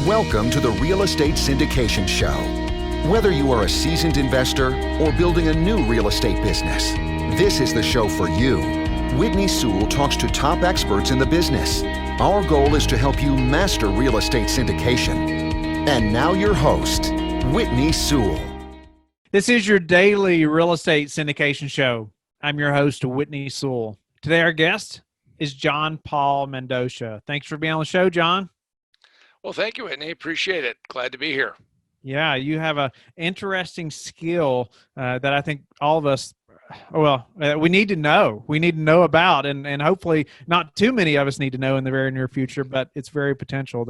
Welcome to the Real Estate Syndication Show. Whether you are a seasoned investor or building a new real estate business, this is the show for you. Whitney Sewell talks to top experts in the business. Our goal is to help you master real estate syndication. And now your host, Whitney Sewell. This is your daily real estate syndication show. I'm your host, Whitney Sewell. Today our guest is John Paul Mendocha. Thanks for being on the show, John. Well, thank you, Whitney. Appreciate it. Glad to be here. Yeah, you have an interesting skill that I think all of us, we need to know. We need to know about, and hopefully not too many of us need to know in the very near future, but it's very potential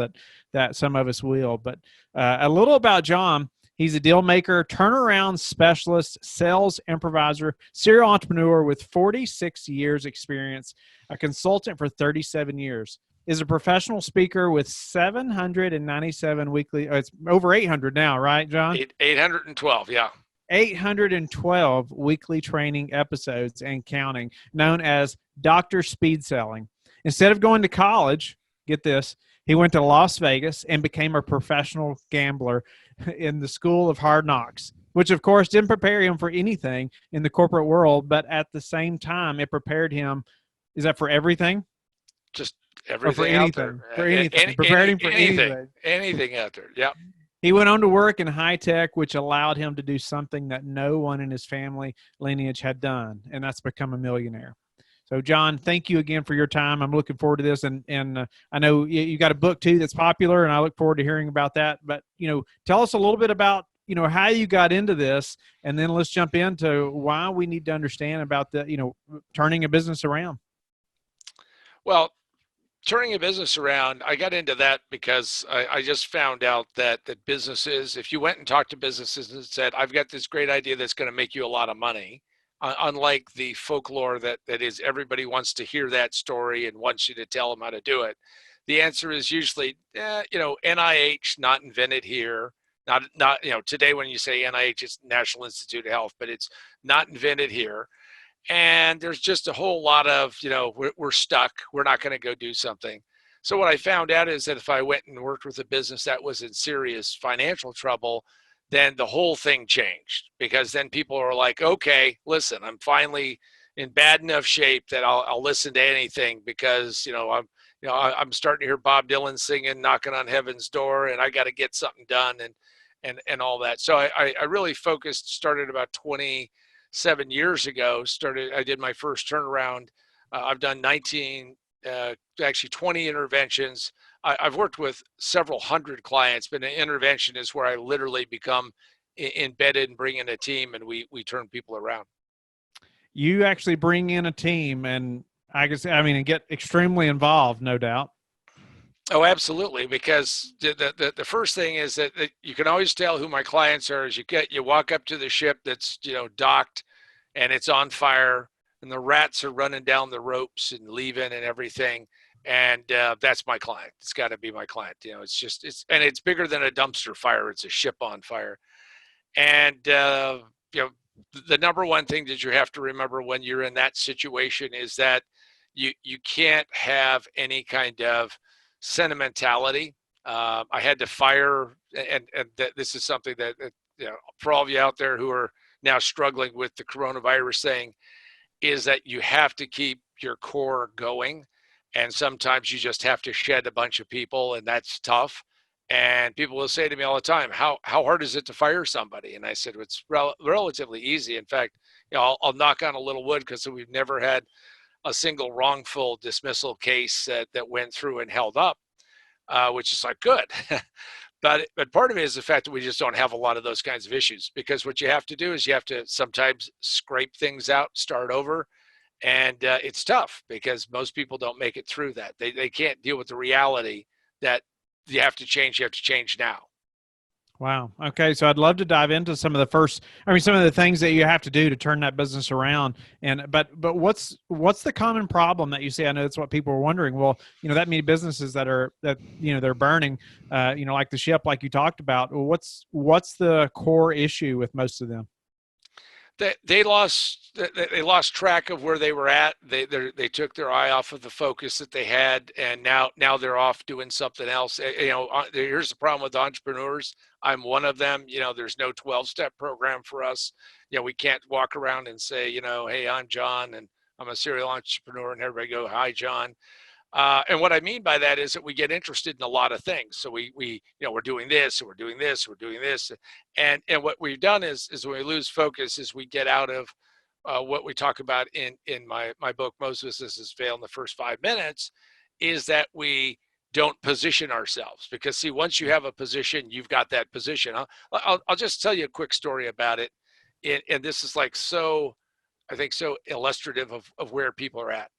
that some of us will. But a little about John. He's a deal maker, turnaround specialist, sales improviser, serial entrepreneur with 46 years experience, a consultant for 37 years. Is a professional speaker with 797 weekly, it's over 800 now, right, John? 812, yeah. 812 weekly training episodes and counting, known as Dr. SpeedSelling. Instead of going to college, get this, he went to Las Vegas and became a professional gambler in the School of Hard Knocks, which of course didn't prepare him for anything in the corporate world, but at the same time, it prepared him, is that for everything? Just everything out there. For anything. Prepared him for anything. Anything out there, yep. He went on to work in high tech, which allowed him to do something that no one in his family lineage had done, and that's become a millionaire. So, John, thank you again for your time. I'm looking forward to this, and I know you got a book too that's popular, and I look forward to hearing about that. But tell us a little bit about how you got into this, and then let's jump into why we need to understand about the turning a business around. Well, turning a business around, I got into that because I just found out that businesses, if you went and talked to businesses and said, I've got this great idea that's going to make you a lot of money, unlike the folklore that is everybody wants to hear that story and wants you to tell them how to do it, the answer is usually, NIH, not invented here. Not today when you say NIH, it's National Institute of Health, but it's not invented here. And there's just a whole lot of, we're stuck. We're not going to go do something. So what I found out is that if I went and worked with a business that was in serious financial trouble, then the whole thing changed, because then people are like, okay, listen, I'm finally in bad enough shape that I'll listen to anything, because, I'm starting to hear Bob Dylan singing, knocking on heaven's door, and I got to get something done and all that. So I really started about 27 years ago, I did my first turnaround. I've done 20 interventions. I've worked with several hundred clients, but an intervention is where I literally become embedded and bring in a team, and we turn people around. You actually bring in a team, and and get extremely involved, no doubt. Oh, absolutely. Because the first thing is that you can always tell who my clients are as you walk up to the ship that's, docked and it's on fire and the rats are running down the ropes and leaving and everything. And that's my client. It's got to be my client. It's bigger than a dumpster fire. It's a ship on fire. And, the number one thing that you have to remember when you're in that situation is that you can't have any kind of sentimentality. I had to fire, and this is something that, for all of you out there who are now struggling with the coronavirus thing, is that you have to keep your core going. And sometimes you just have to shed a bunch of people, and that's tough. And people will say to me all the time, how hard is it to fire somebody? And I said, well, it's relatively easy. In fact, I'll knock on a little wood, because we've never had a single wrongful dismissal case that went through and held up, which is like good. But part of it is the fact that we just don't have a lot of those kinds of issues, because what you have to do is you have to sometimes scrape things out, start over. And it's tough, because most people don't make it through that. They can't deal with the reality that you have to change now. Wow. Okay. So I'd love to dive into some of the things that you have to do to turn that business around. But what's the common problem that you see? I know that's what people are wondering. Well, that many businesses that they're burning, like the ship, like you talked about. What's the core issue with most of them? they lost track of where they were at. They took their eye off of the focus that they had, and now they're off doing something else. Here's the problem with entrepreneurs. I'm one of them. There's no 12-step program for us. We can't walk around and say, hey, I'm John and I'm a serial entrepreneur, and everybody go, hi, John. And what I mean by that is that we get interested in a lot of things. So we're doing this, and we're doing this, we're doing this, and what we've done is when we lose focus, is we get out of what we talk about in my book, Most Businesses Fail in the First 5 Minutes, is that we don't position ourselves. Because see, once you have a position, you've got that position. I'll just tell you a quick story about it, and this is like I think so illustrative of where people are at.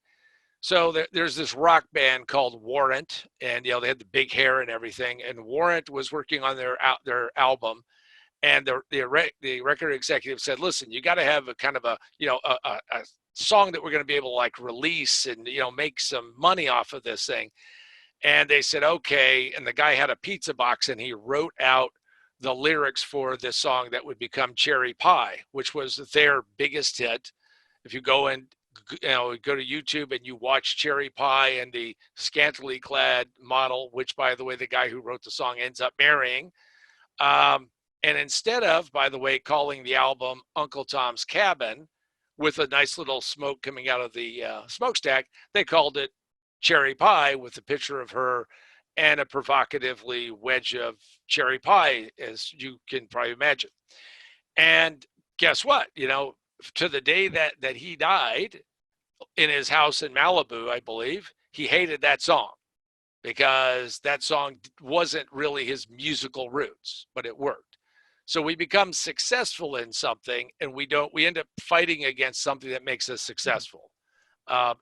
So there's this rock band called Warrant, and they had the big hair and everything. And Warrant was working on their album, and the record executive said, "Listen, you got to have a kind of a song that we're going to be able to like release and make some money off of this thing." And they said, "Okay." And the guy had a pizza box, and he wrote out the lyrics for this song that would become Cherry Pie, which was their biggest hit. If you go to YouTube and you watch Cherry Pie and the scantily clad model, which, by the way, the guy who wrote the song ends up marrying. And instead of, by the way, calling the album Uncle Tom's Cabin with a nice little smoke coming out of the smokestack, they called it Cherry Pie with a picture of her and a provocatively wedge of cherry pie, as you can probably imagine. And guess what? To the day that he died in his house in Malibu, I believe, he hated that song because that song wasn't really his musical roots, but it worked. So we become successful in something, and we end up fighting against something that makes us successful.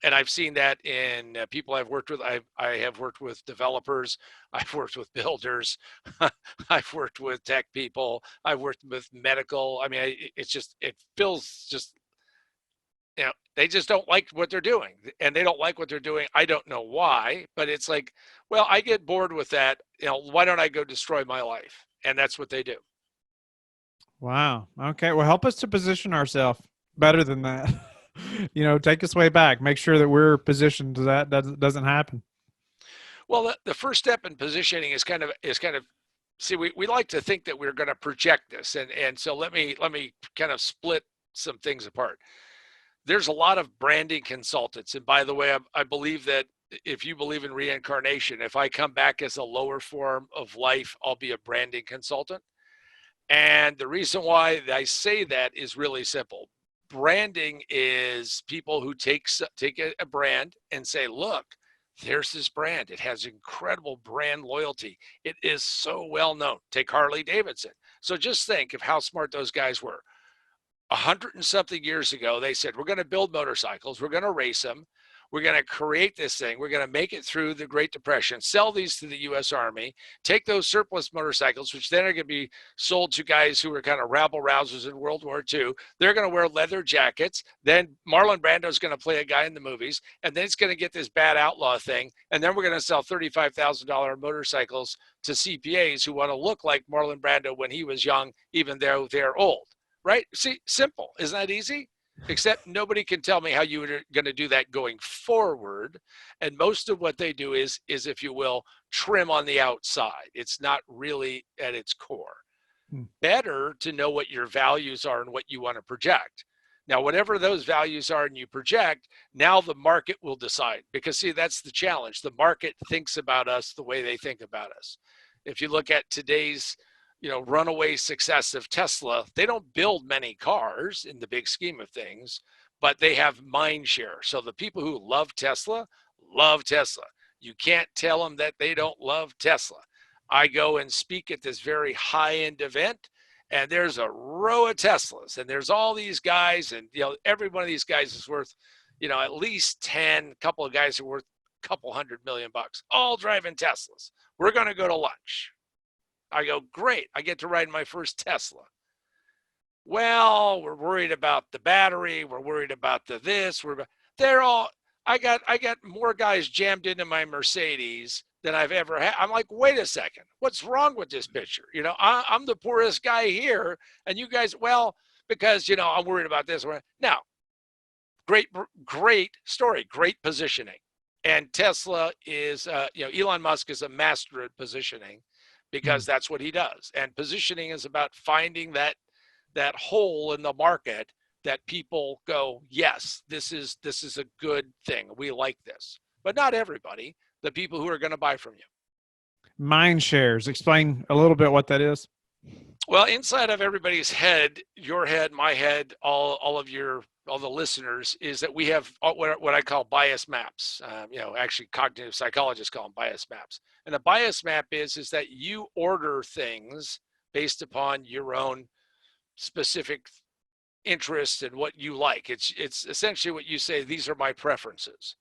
And I've seen that in people I've worked with. I have worked with developers. I've worked with builders. I've worked with tech people. I've worked with medical. I mean, it feels just, they just don't like what they're doing, and they don't like what they're doing. I don't know why, but it's like, well, I get bored with that. Why don't I go destroy my life? And that's what they do. Wow. Okay. Well, help us to position ourselves better than that. Take us way back. Make sure that we're positioned so that doesn't happen. Well, the first step in positioning is kind of see, we like to think that we're going to project this, and so let me kind of split some things apart. There's a lot of branding consultants, and by the way, I believe that if you believe in reincarnation, if I come back as a lower form of life, I'll be a branding consultant. And the reason why I say that is really simple. Branding is people who take a brand and say, look, there's this brand. It has incredible brand loyalty. It is so well known. Take Harley Davidson. So just think of how smart those guys were. 100 and something years ago, they said, we're going to build motorcycles. We're going to race them. We're going to create this thing. We're going to make it through the Great Depression, sell these to the U.S. Army, take those surplus motorcycles, which then are going to be sold to guys who were kind of rabble-rousers in World War II. They're going to wear leather jackets. Then Marlon Brando is going to play a guy in the movies, and then it's going to get this bad outlaw thing. And then we're going to sell $35,000 motorcycles to CPAs who want to look like Marlon Brando when he was young, even though they're old. Right? See, simple. Isn't that easy? Except nobody can tell me how you're going to do that going forward. And most of what they do is, if you will, trim on the outside. It's not really at its core. Better to know what your values are and what you want to project. Now, whatever those values are and you project, now the market will decide. Because, see, that's the challenge. The market thinks about us the way they think about us. If you look at today's runaway success of Tesla, they don't build many cars in the big scheme of things, but they have mind share. So the people who love Tesla. You can't tell them that they don't love Tesla. I go and speak at this very high-end event, and there's a row of Teslas, and there's all these guys, and every one of these guys is worth, at least 10. A couple of guys are worth a couple $100 million, all driving Teslas. We're going to go to lunch. I go, great, I get to ride my first Tesla. Well, we're worried about the battery. We're worried about this. I got more guys jammed into my Mercedes than I've ever had. I'm like, wait a second, what's wrong with this picture? I'm the poorest guy here. And you guys, well, because, I'm worried about this. Now, great story, great positioning. And Tesla is, Elon Musk is a master at positioning because that's what he does. And positioning is about finding that hole in the market that people go, yes, this is a good thing. We like this. But not everybody, the people who are going to buy from you. Mind shares. Explain a little bit what that is. Well, inside of everybody's head, your head, my head, all the listeners, is that we have what I call bias maps. Actually, cognitive psychologists call them bias maps. And a bias map is that you order things based upon your own specific interests and what you like. It's essentially what you say, these are my preferences.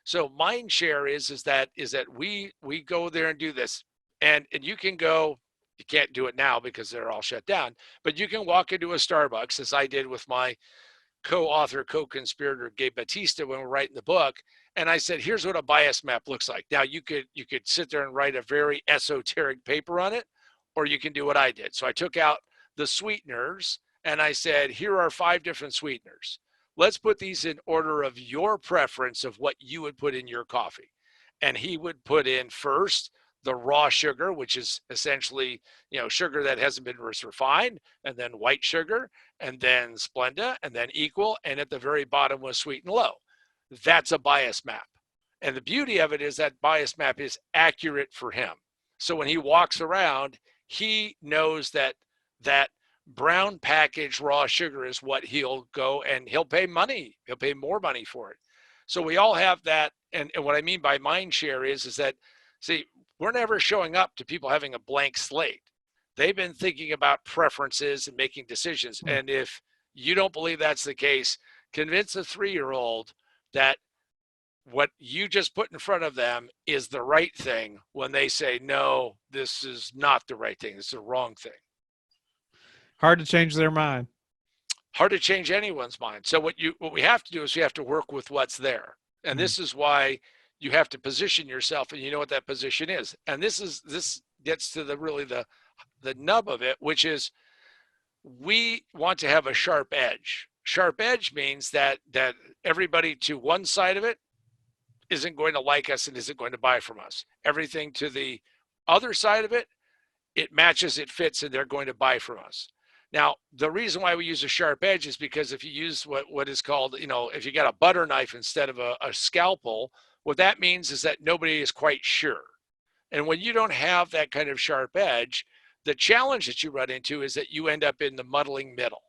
So mind share is that we go there and do this. And you can go, you can't do it now because they're all shut down, but you can walk into a Starbucks, as I did with my co-author, co-conspirator, Gabe Batista, when we're writing the book. And I said, here's what a bias map looks like. Now you could sit there and write a very esoteric paper on it, or you can do what I did. So I took out the sweeteners and I said, here are 5 different sweeteners. Let's put these in order of your preference of what you would put in your coffee. And he would put in first the raw sugar, which is essentially, sugar that hasn't been refined, and then white sugar, and then Splenda, and then equal, and at the very bottom was sweet and low. That's a bias map. And the beauty of it is that bias map is accurate for him. So when he walks around, he knows that brown packaged raw sugar is what he'll go, and he'll pay money. He'll pay more money for it. So we all have that. And what I mean by mind share is that, see, we're never showing up to people having a blank slate. They've been thinking about preferences and making decisions. And if you don't believe that's the case, convince a 3-year-old that what you just put in front of them is the right thing when they say, no, this is not the right thing. It's the wrong thing. Hard to change their mind. Hard to change anyone's mind. So what we have to do is we have to work with what's there. And this is why you have to position yourself, and you know what that position is. And this gets to the nub of it, which is we want to have a sharp edge. Sharp edge means that everybody to one side of it isn't going to like us and isn't going to buy from us. Everything to the other side of it, it matches, it fits, and they're going to buy from us. Now, the reason why we use a sharp edge is because if you use what is called, if you got a butter knife instead of a scalpel, what that means is that nobody is quite sure. And when you don't have that kind of sharp edge, the challenge that you run into is that you end up in the muddling middle.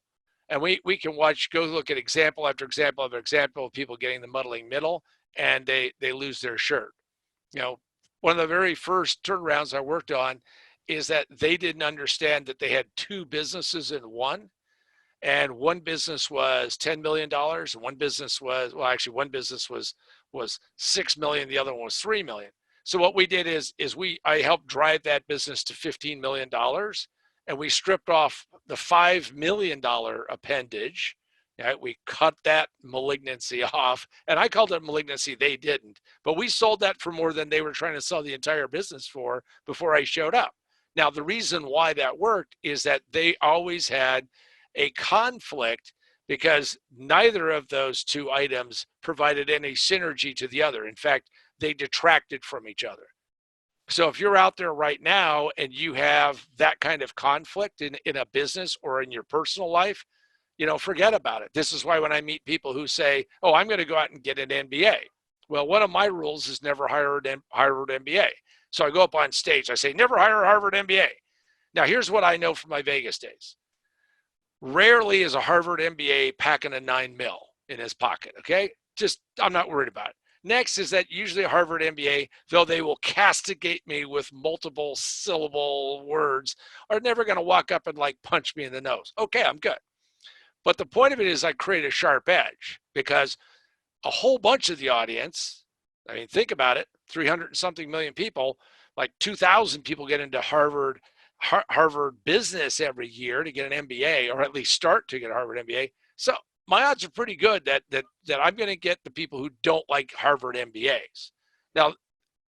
And we can go look at example after example after example of people getting the muddling middle, and they lose their shirt. One of the very first turnarounds I worked on is that they didn't understand that they had 2 businesses in one. And one business was $10 million. And one business was $6 million. The other one was $3 million. So what we did is I helped drive that business to $15 million. And we stripped off the $5 million appendage. Right? We cut that malignancy off. And I called it malignancy. They didn't. But we sold that for more than they were trying to sell the entire business for before I showed up. Now, the reason why that worked is that they always had a conflict because neither of those 2 items provided any synergy to the other. In fact, they detracted from each other. So if you're out there right now and you have that kind of conflict in a business or in your personal life, forget about it. This is why when I meet people who say, oh, I'm going to go out and get an MBA. Well, one of my rules is never hire an Harvard MBA. So I go up on stage, I say, never hire a Harvard MBA. Now, here's what I know from my Vegas days. Rarely is a Harvard MBA packing a 9 mil in his pocket, okay? I'm not worried about it. Next is that usually a Harvard MBA, though they will castigate me with multiple syllable words, are never going to walk up and punch me in the nose. Okay, I'm good. But the point of it is I create a sharp edge because a whole bunch of the audience, think about it, 300 and something million people, 2,000 people get into Harvard business every year to get an MBA, or at least start to get a Harvard MBA. So my odds are pretty good that I'm going to get the people who don't like Harvard MBAs. Now,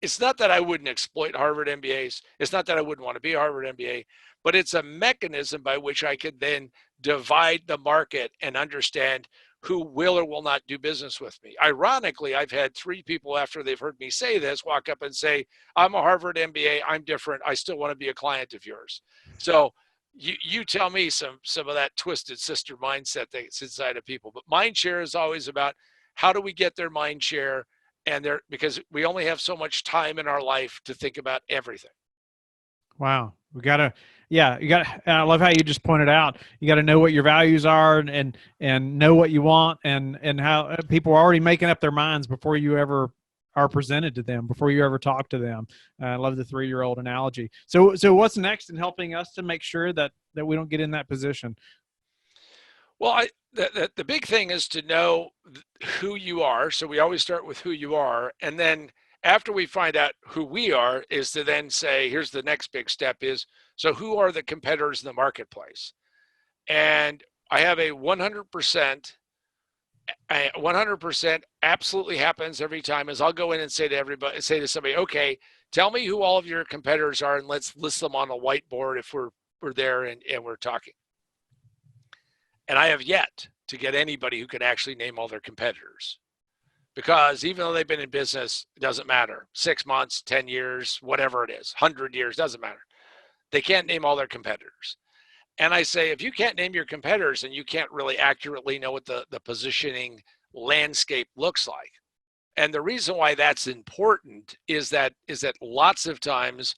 it's not that I wouldn't exploit Harvard MBAs. It's not that I wouldn't want to be a Harvard MBA, but it's a mechanism by which I could then divide the market and understand who will or will not do business with me. Ironically, I've had 3 people after they've heard me say this walk up and say, I'm a Harvard MBA, I'm different, I still want to be a client of yours. So you tell me some of that twisted sister mindset that's inside of people. But mind share is always about how do we get their mind share, and because we only have so much time in our life to think about everything. Wow. We gotta, yeah, you gotta, and I love how you just pointed out, you gotta know what your values are and know what you want and how people are already making up their minds before you ever are presented to them, before you ever talk to them. I love the 3-year-old analogy. So what's next in helping us to make sure that we don't get in that position? Well, the big thing is to know who you are. So we always start with who you are. And then after we find out who we are is to then say, here's the next big step is, so who are the competitors in the marketplace? And I have a 100% absolutely happens every time is I'll go in and say to somebody, okay, tell me who all of your competitors are and let's list them on a whiteboard if we're there and we're talking. And I have yet to get anybody who can actually name all their competitors, because even though they've been in business, it doesn't matter. 6 months, 10 years, whatever it is, 100 years, doesn't matter. They can't name all their competitors. And I say, if you can't name your competitors, then you can't really accurately know what the positioning landscape looks like. And the reason why that's important is that lots of times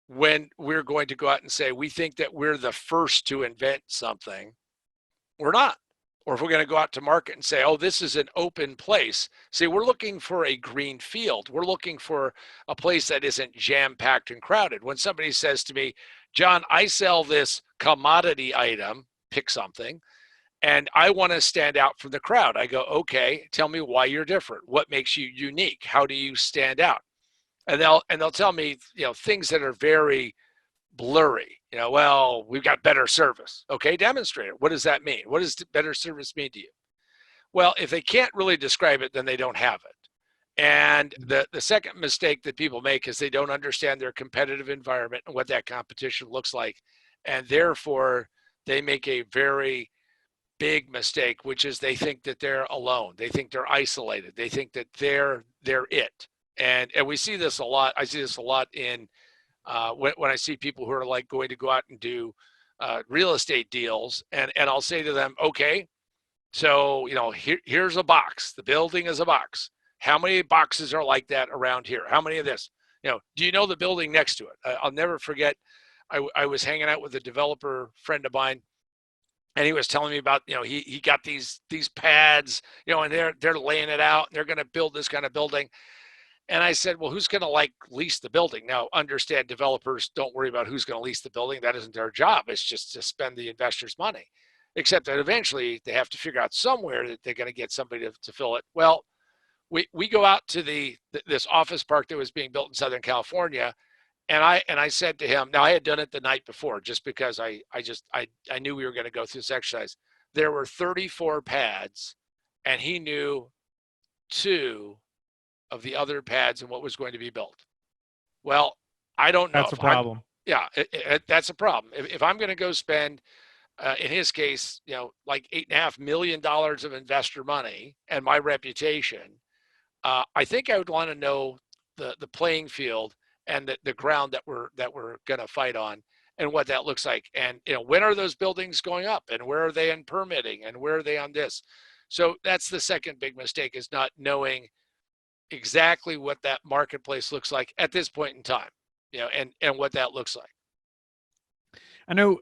when we're going to go out and say, we think that we're the first to invent something, we're not. Or if we're going to go out to market and say, oh, this is an open place. See, we're looking for a green field. We're looking for a place that isn't jam-packed and crowded. When somebody says to me, John, I sell this commodity item, pick something, and I want to stand out from the crowd. I go, okay, tell me why you're different. What makes you unique? How do you stand out? And they'll tell me, things that are very blurry. Well, we've got better service. Okay, demonstrate it. What does that mean? What does better service mean to you? Well, if they can't really describe it, then they don't have it. And the second mistake that people make is they don't understand their competitive environment and what that competition looks like. And therefore, they make a very big mistake, which is they think that they're alone. They think they're isolated. They think that they're it. And we see this a lot. I see this a lot in when I see people who are like going to go out and do real estate deals, and I'll say to them, okay, so here's a box. The building is a box. How many boxes are like that around here? How many of this? Do you know the building next to it? I'll never forget. I was hanging out with a developer friend of mine, and he was telling me about he got these pads, and they're laying it out, and they're going to build this kind of building. And I said, well, who's going to lease the building? Now, understand, developers don't worry about who's going to lease the building. That isn't their job. It's just to spend the investors' money, except that eventually they have to figure out somewhere that they're going to get somebody to fill it. Well, we go out to this office park that was being built in Southern California. And I said to him, now I had done it the night before just because I knew we were going to go through this exercise. There were 34 pads, and he knew 2 of the other pads and what was going to be built. Well, I don't know. That's a problem. That's a problem. If I'm going to go spend, in his case, like $8.5 million of investor money and my reputation, I think I would want to know the playing field and the ground that we're going to fight on and what that looks like. And when are those buildings going up, and where are they in permitting, and where are they on this? So that's the second big mistake, is not knowing exactly what that marketplace looks like at this point in time, and what that looks like. I know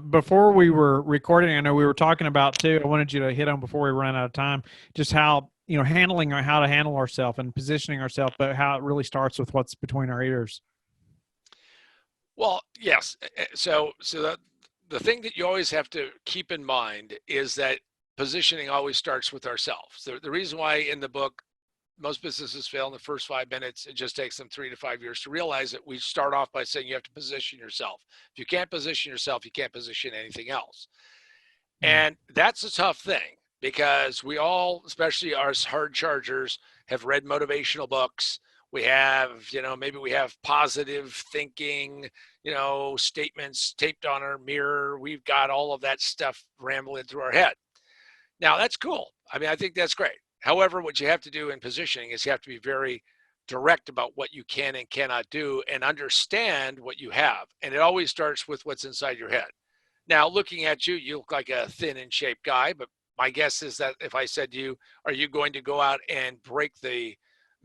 before we were recording, I know we were talking about too, I wanted you to hit on before we run out of time, just how, handling or how to handle ourselves and positioning ourselves, but how it really starts with what's between our ears. Well, yes. So the thing that you always have to keep in mind is that positioning always starts with ourselves. The reason why in the book, most businesses fail in the first 5 minutes. It just takes them 3 to 5 years to realize that. We start off by saying you have to position yourself. If you can't position yourself, you can't position anything else. And that's a tough thing, because we all, especially us hard chargers, have read motivational books. We have, maybe we have positive thinking, statements taped on our mirror. We've got all of that stuff rambling through our head. Now, that's cool. I mean, I think that's great. However, what you have to do in positioning is you have to be very direct about what you can and cannot do and understand what you have. And it always starts with what's inside your head. Now, looking at you, you look like a thin and shaped guy, but my guess is that if I said to you, are you going to go out and break the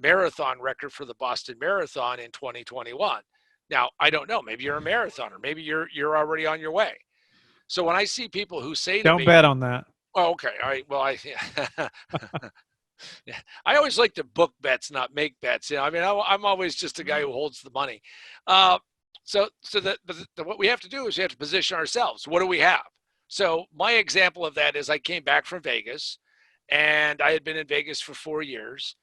marathon record for the Boston Marathon in 2021? Now, I don't know. Maybe you're a marathoner. Maybe you're already on your way. So when I see people who say to me, don't bet on that. Oh, okay. All right. Well, yeah. I always like to book bets, not make bets. I mean, I'm always just a guy who holds the money. So what we have to do is we have to position ourselves. What do we have? So my example of that is I came back from Vegas, and I had been in Vegas for 4 years,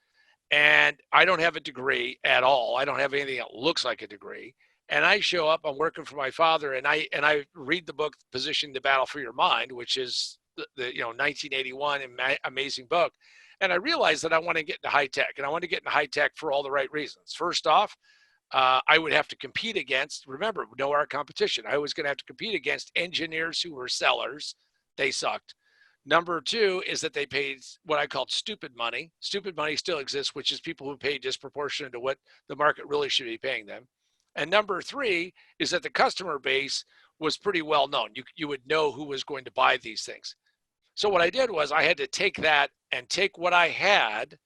and I don't have a degree at all. I don't have anything that looks like a degree. And I show up, I'm working for my father, and I read the book, Positioning the Battle for Your Mind, which is the 1981 amazing book. And I realized that I want to get into high tech, and I want to get into high tech for all the right reasons. First off, I would have to compete against, remember, know our competition. I was going to have to compete against engineers who were sellers. They sucked. Number two is that they paid what I called stupid money. Stupid money still exists, which is people who pay disproportionate to what the market really should be paying them. And number three is that the customer base was pretty well known. You would know who was going to buy these things. So what I did was I had to take that and take what I had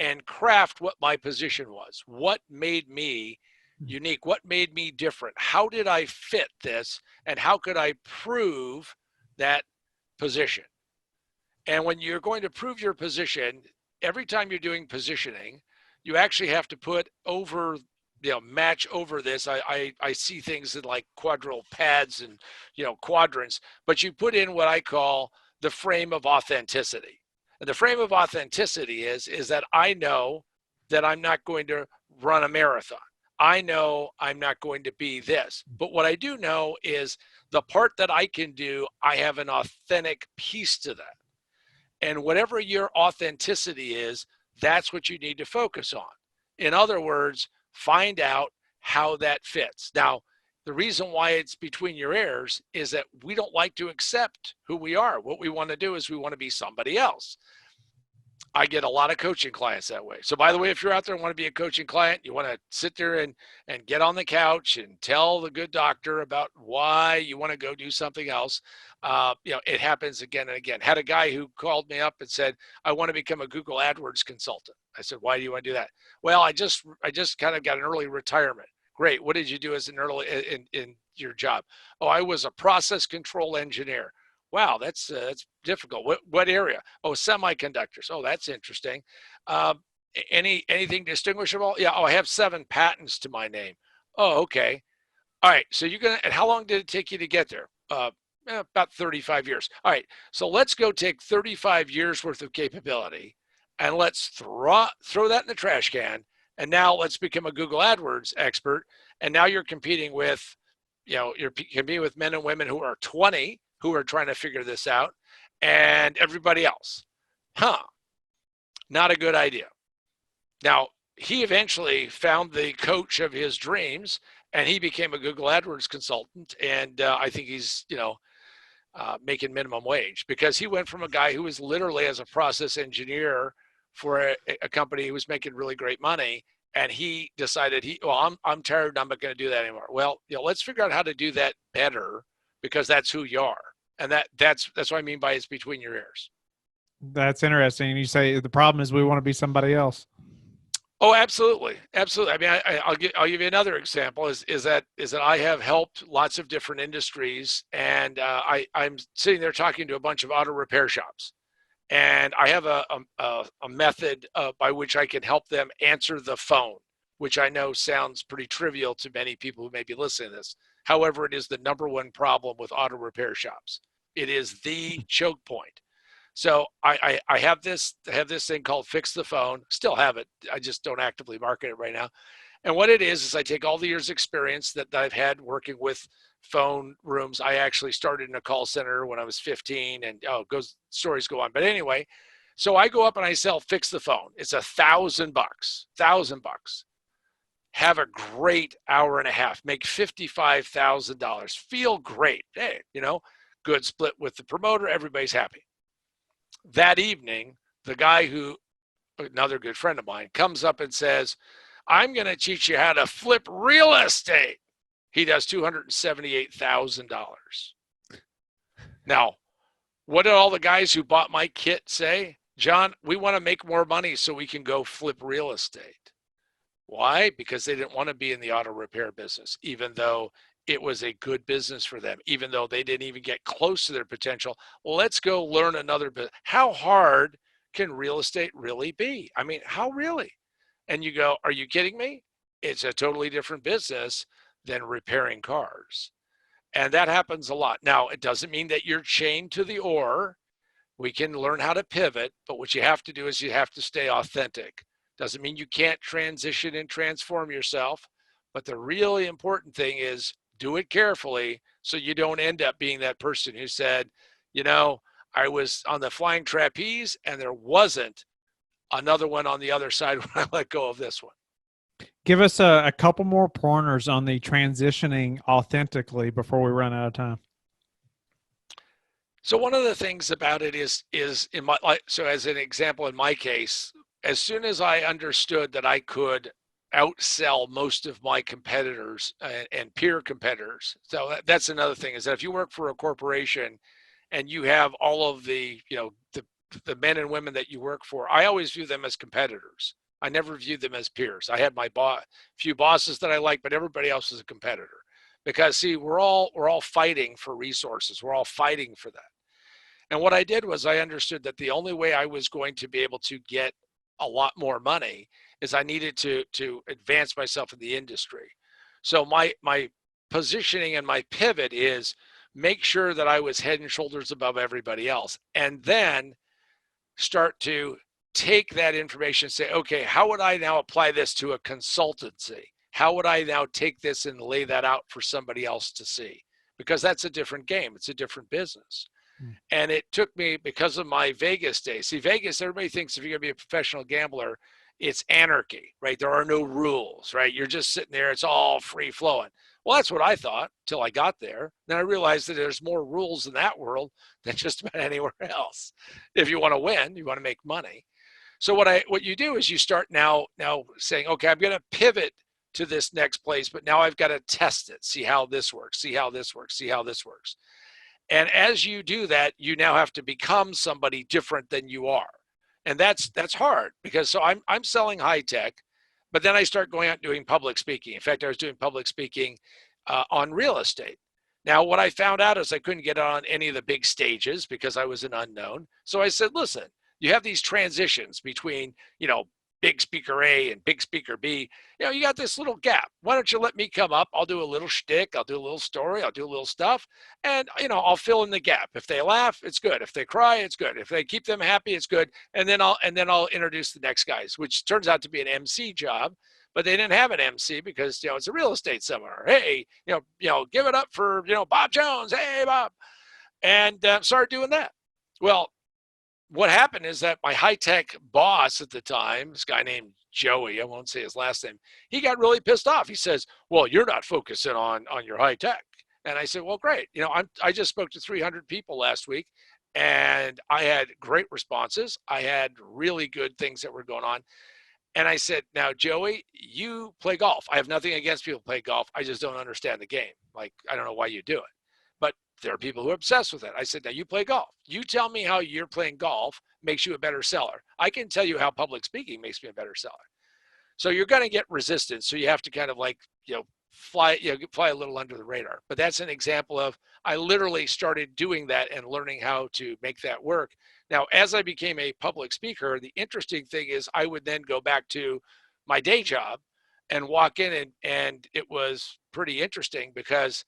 and craft what my position was. What made me unique? What made me different? How did I fit this? And how could I prove that position? And when you're going to prove your position, every time you're doing positioning, you actually have to put over, match over this. I see things in like quadrille pads and, quadrants, but you put in what I call the frame of authenticity. And the frame of authenticity is that I know that I'm not going to run a marathon. I know I'm not going to be this. But what I do know is the part that I can do, I have an authentic piece to that. And whatever your authenticity is, that's what you need to focus on. In other words, find out how that fits. Now, the reason why it's between your ears is that we don't like to accept who we are. What we want to do is we want to be somebody else. I get a lot of coaching clients that way. So by the way, if you're out there and want to be a coaching client, you want to sit there and get on the couch and tell the good doctor about why you want to go do something else. It happens again and again. Had a guy who called me up and said, I want to become a Google AdWords consultant. I said, why do you want to do that? Well, I just kind of got an early retirement. Great. What did you do as an early in your job? Oh, I was a process control engineer. Wow, that's difficult. What area? Oh, semiconductors. Oh, that's interesting. Anything distinguishable? Yeah. Oh, I have 7 patents to my name. Oh, okay. All right. So and how long did it take you to get there? About 35 years. All right. So let's go take 35 years worth of capability, and let's throw that in the trash can. And now let's become a Google AdWords expert. And now you're competing with, you're competing with men and women who are 20, who are trying to figure this out, and everybody else. Not a good idea. Now, he eventually found the coach of his dreams, and he became a Google AdWords consultant. And I think he's, making minimum wage, because he went from a guy who was literally as a process engineer for a company who was making really great money. And he decided I'm tired. I'm not going to do that anymore. Well, let's figure out how to do that better, because that's who you are. And that's what I mean by it's between your ears. That's interesting. You say the problem is we want to be somebody else. Oh, absolutely. Absolutely. I mean, I'll give you another example is that I have helped lots of different industries, and I'm sitting there talking to a bunch of auto repair shops. And I have a method by which I can help them answer the phone, which I know sounds pretty trivial to many people who may be listening to this. However, it is the number one problem with auto repair shops. It is the choke point. So I have this thing called Fix the Phone. Still have it. I just don't actively market it right now. And what it is I take all the years experience that I've had working with phone rooms. I actually started in a call center when I was 15, and stories go on. But anyway, so I go up and I sell Fix the Phone. It's $1,000, $1,000. have a great hour and a half, make $55,000, feel great. Hey, good split with the promoter, everybody's happy. That evening, the guy who, another good friend of mine, comes up and says, I'm going to teach you how to flip real estate. He does $278,000. Now, what did all the guys who bought my kit say? John, we want to make more money so we can go flip real estate. Why? Because they didn't want to be in the auto repair business, even though it was a good business for them, even though they didn't even get close to their potential. Well, let's go learn another business. How hard can real estate really be? I mean, how really? And you go, are you kidding me? It's a totally different business than repairing cars. And that happens a lot. Now, it doesn't mean that you're chained to the oar. We can learn how to pivot, but what you have to do is you have to stay authentic. Doesn't mean you can't transition and transform yourself, but the really important thing is do it carefully so you don't end up being that person who said, I was on the flying trapeze and there wasn't another one on the other side when I let go of this one. Give us a couple more pointers on the transitioning authentically before we run out of time. So one of the things about it is in my, so as an example, in my case, as soon as I understood that I could outsell most of my competitors and peer competitors. So that's another thing, is that if you work for a corporation and you have all of the, the men and women that you work for, I always view them as competitors. I never viewed them as peers. I had my few bosses that I liked, but everybody else was a competitor. Because see, we're all fighting for resources. We're all fighting for that. And what I did was I understood that the only way I was going to be able to get a lot more money is I needed to advance myself in the industry. So my positioning and my pivot is make sure that I was head and shoulders above everybody else, and then start to take that information and say, okay, how would I now apply this to a consultancy? How would I now take this and lay that out for somebody else to see? Because that's a different game. It's a different business. And it took me, because of my Vegas days. See, Vegas, everybody thinks if you're going to be a professional gambler, it's anarchy, right? There are no rules, right? You're just sitting there. It's all free flowing. Well, that's what I thought till I got there. Then I realized that there's more rules in that world than just about anywhere else. If you want to win, you want to make money. So what you do is you start now saying, okay, I'm going to pivot to this next place, but now I've got to test it, see how this works, see how this works, see how this works. And as you do that, you now have to become somebody different than you are. And that's hard, because so I'm selling high tech, but then I start going out and doing public speaking. In fact, I was doing public speaking on real estate. Now, what I found out is I couldn't get on any of the big stages because I was an unknown. So I said, listen, you have these transitions between, big speaker A and big speaker B. You got this little gap. Why don't you let me come up? I'll do a little shtick. I'll do a little story. I'll do a little stuff. And, I'll fill in the gap. If they laugh, it's good. If they cry, it's good. If they keep them happy, it's good. And then I'll introduce the next guys, which turns out to be an MC job. But they didn't have an MC because, it's a real estate seminar. Hey, give it up for, Bob Jones. Hey, Bob. And started doing that. Well, what happened is that my high-tech boss at the time, this guy named Joey, I won't say his last name, he got really pissed off. He says, well, you're not focusing on your high-tech. And I said, well, great. I just spoke to 300 people last week, and I had great responses. I had really good things that were going on. And I said, now, Joey, you play golf. I have nothing against people who play golf. I just don't understand the game. Like, I don't know why you do it. But there are people who are obsessed with it. I said, now you play golf. You tell me how you're playing golf makes you a better seller. I can tell you how public speaking makes me a better seller. So you're going to get resistance. So you have to kind of fly a little under the radar. But that's an example of, I literally started doing that and learning how to make that work. Now, as I became a public speaker, the interesting thing is I would then go back to my day job and walk in, and it was pretty interesting because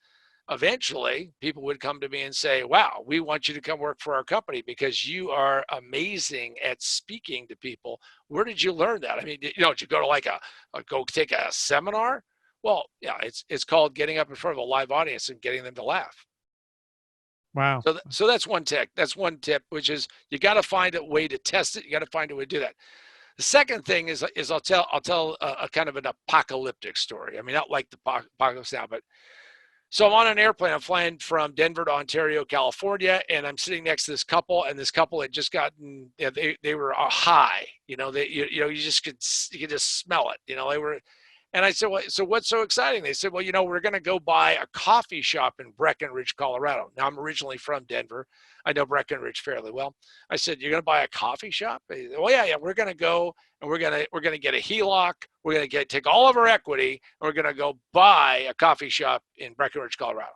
eventually people would come to me and say, wow, we want you to come work for our company because you are amazing at speaking to people. Where did you learn that? I mean, did you go to go take a seminar? Well, yeah, it's called getting up in front of a live audience and getting them to laugh. Wow. So that's one tip. That's one tip, which is you got to find a way to test it. You got to find a way to do that. The second thing is I'll tell a kind of an apocalyptic story. I mean, not like the apocalypse now, but so I'm on an airplane. I'm flying from Denver to Ontario, California, and I'm sitting next to this couple. And this couple had just gotten, they were high. You know, you just could just smell it. You know, they were. And I said, well, so what's so exciting? They said, well, we're going to go buy a coffee shop in Breckenridge, Colorado. Now, I'm originally from Denver. I know Breckenridge fairly well. I said, you're going to buy a coffee shop? Said, well, yeah. We're going to go and we're going to get a HELOC. We're going to take all of our equity and we're going to go buy a coffee shop in Breckenridge, Colorado.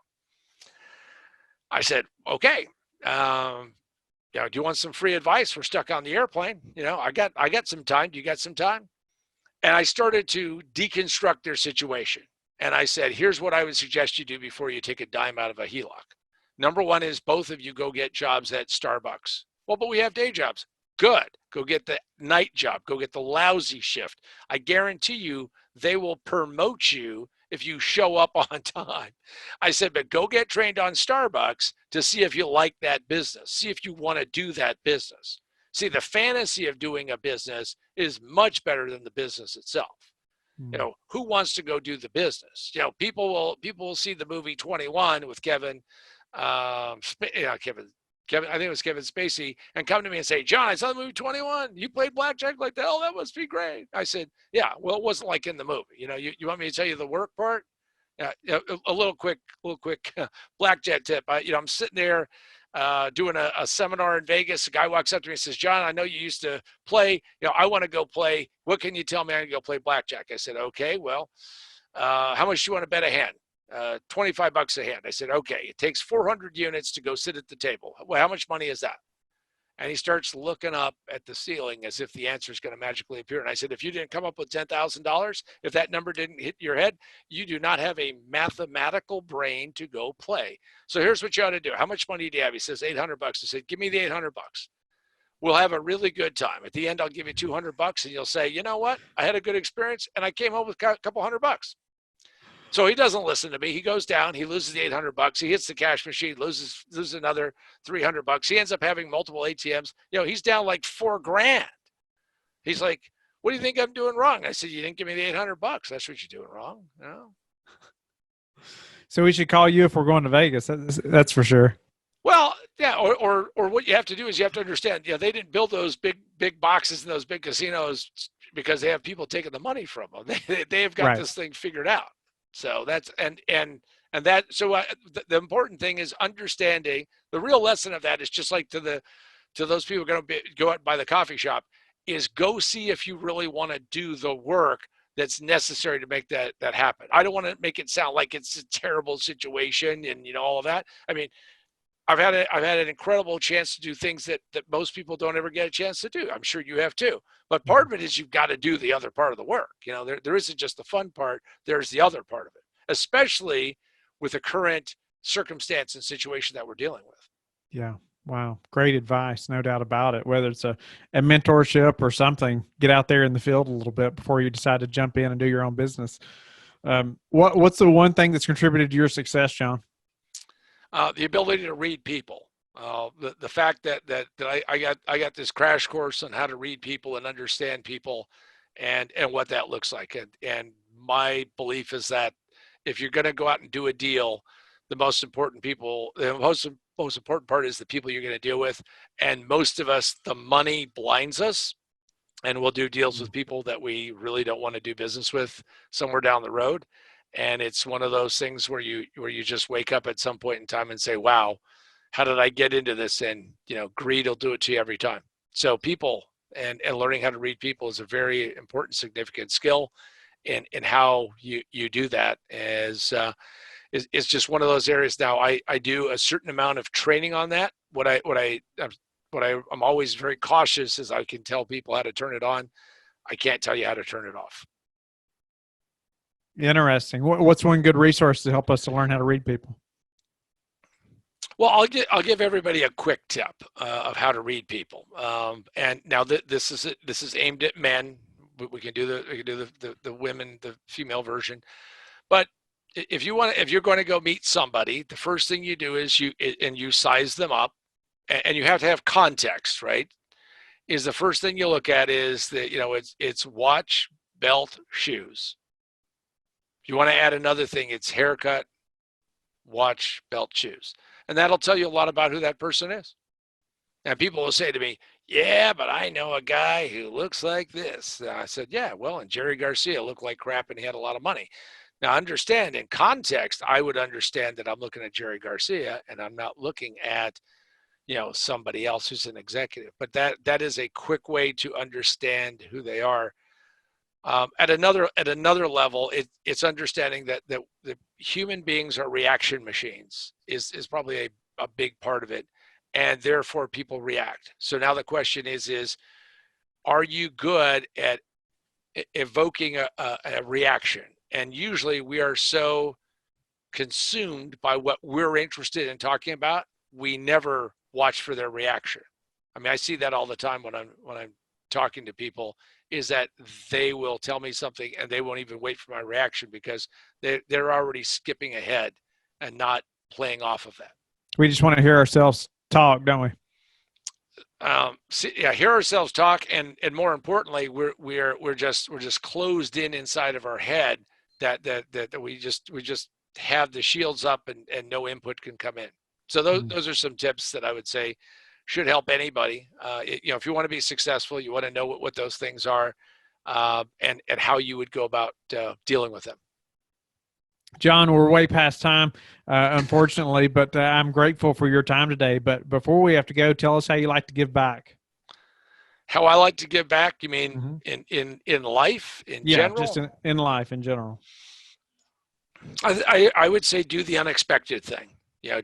I said, okay. Do you want some free advice? We're stuck on the airplane. I got some time. Do you got some time? And I started to deconstruct their situation. And I said, here's what I would suggest you do before you take a dime out of a HELOC. Number one is both of you go get jobs at Starbucks. Well, but we have day jobs. Good. Go get the night job. Go get the lousy shift. I guarantee you they will promote you if you show up on time. I said, but go get trained on Starbucks to see if you like that business. See if you want to do that business. See, the fantasy of doing a business is much better than the business itself. Who wants to go do the business? People will see the movie 21 with Kevin, I think it was Kevin Spacey, and come to me and say, John, I saw the movie 21. You played blackjack like that? Oh, that must be great. I said, yeah, well, it wasn't like in the movie. You want me to tell you the work part? A little quick blackjack tip. I'm sitting there doing a seminar in Vegas. A guy walks up to me and says, John, I know you used to play. I want to go play. What can you tell me? I can go play blackjack. I said, okay, well, how much do you want to bet a hand? $25 a hand. I said, okay, it takes 400 units to go sit at the table. Well, how much money is that? And he starts looking up at the ceiling as if the answer is going to magically appear. And I said, if you didn't come up with $10,000, if that number didn't hit your head, you do not have a mathematical brain to go play. So here's what you ought to do. How much money do you have? He says, $800. I said, give me the $800. We'll have a really good time. At the end, I'll give you $200 and you'll say, you know what? I had a good experience and I came home with a couple $100. So he doesn't listen to me. He goes down. He loses the $800. He hits the cash machine, loses another $300. He ends up having multiple ATMs. He's down like $4,000. He's like, "What do you think I'm doing wrong?" I said, "You didn't give me the $800. That's what you're doing wrong." No. So we should call you if we're going to Vegas. That's for sure. Well, yeah. Or what you have to do is you have to understand. They didn't build those big boxes in those big casinos because they have people taking the money from them. They have got this thing figured out. So that's the important thing is understanding. The real lesson of that is just like to those people going to go out and buy the coffee shop is go see if you really want to do the work that's necessary to make that happen. I don't want to make it sound like it's a terrible situation and all of that. I mean, I've had an incredible chance to do things that most people don't ever get a chance to do. I'm sure you have too. But part of it is you've got to do the other part of the work. There isn't just the fun part. There's the other part of it, especially with the current circumstance and situation that we're dealing with. Yeah. Wow. Great advice. No doubt about it. Whether it's a mentorship or something, get out there in the field a little bit before you decide to jump in and do your own business. What's the one thing that's contributed to your success, John? The ability to read people. The fact that I got this crash course on how to read people and understand people and what that looks like. And my belief is that if you're going to go out and do a deal, the most important part is the people you're going to deal with. And most of us, the money blinds us, and we'll do deals with people that we really don't want to do business with somewhere down the road. And it's one of those things where you just wake up at some point in time and say, wow, how did I get into this? And, greed will do it to you every time. So people and learning how to read people is a very important, significant skill. And how you do that is just one of those areas. Now I do a certain amount of training on that. What I'm always very cautious is I can tell people how to turn it on. I can't tell you how to turn it off. Interesting. What's one good resource to help us to learn how to read people? Well, I'll give everybody a quick tip of how to read people. And now this is aimed at men. We can do the women, the female version. But if you're going to go meet somebody, the first thing you do is you size them up, and you have to have context, right? is the first thing you look at is that, it's watch, belt, shoes. If you want to add another thing, it's haircut, watch, belt, shoes. And that'll tell you a lot about who that person is. And people will say to me, yeah, but I know a guy who looks like this. And I said, yeah, well, and Jerry Garcia looked like crap and he had a lot of money. Now, understand, in context, I would understand that I'm looking at Jerry Garcia and I'm not looking at, somebody else who's an executive. But that is a quick way to understand who they are. At another level, it's understanding that the human beings are reaction machines is probably a big part of it, and therefore people react. So now the question is are you good at evoking a reaction? And usually we are so consumed by what we're interested in talking about, we never watch for their reaction. I mean, I see that all the time when I'm talking to people, is that they will tell me something and they won't even wait for my reaction because they're already skipping ahead and not playing off of that. We just want to hear ourselves talk, don't we? Hear ourselves talk, and more importantly, we're just closed inside of our head that we just have the shields up and no input can come in. So those are some tips that I would say should help anybody. If you want to be successful, you want to know what those things are, and how you would go about dealing with them. John, we're way past time, unfortunately, but I'm grateful for your time today. But before we have to go, tell us how you like to give back. How I like to give back? You mean in life in general? Yeah, just in life in general. I would say do the unexpected thing.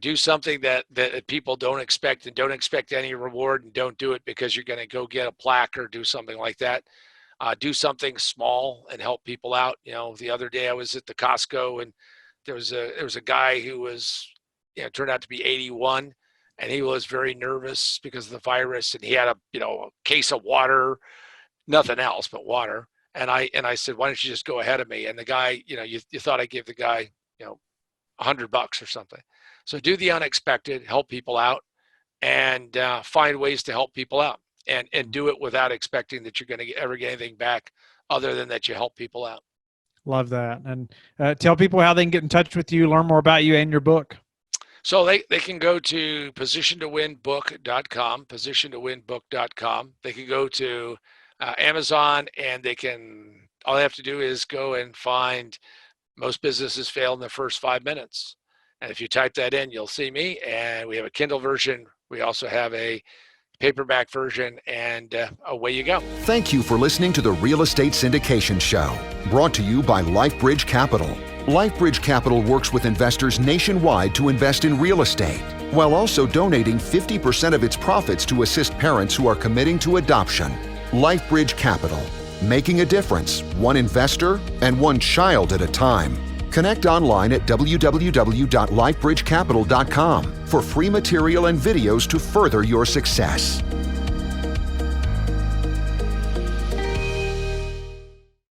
Do something that people don't expect, and don't expect any reward, and don't do it because you're going to go get a plaque or do something like that. Do something small and help people out. The other day I was at the Costco, and there was a guy who was, turned out to be 81, and he was very nervous because of the virus, and he had a case of water, nothing else but water. And I said, why don't you just go ahead of me? And the guy, you thought I'd give the guy, $100 or something. So do the unexpected, help people out, and find ways to help people out, and do it without expecting that you're going to ever get anything back other than that you help people out. Love that. And tell people how they can get in touch with you, learn more about you and your book. So they can go to positiontowinbook.com, positiontowinbook.com. They can go to Amazon, and all they have to do is go and find Most Businesses Fail in the First 5 Minutes. And if you type that in, you'll see me. And we have a Kindle version. We also have a paperback version, and away you go. Thank you for listening to the Real Estate Syndication Show, brought to you by LifeBridge Capital. LifeBridge Capital works with investors nationwide to invest in real estate, while also donating 50% of its profits to assist parents who are committing to adoption. LifeBridge Capital, making a difference, one investor and one child at a time. Connect online at www.lifebridgecapital.com for free material and videos to further your success.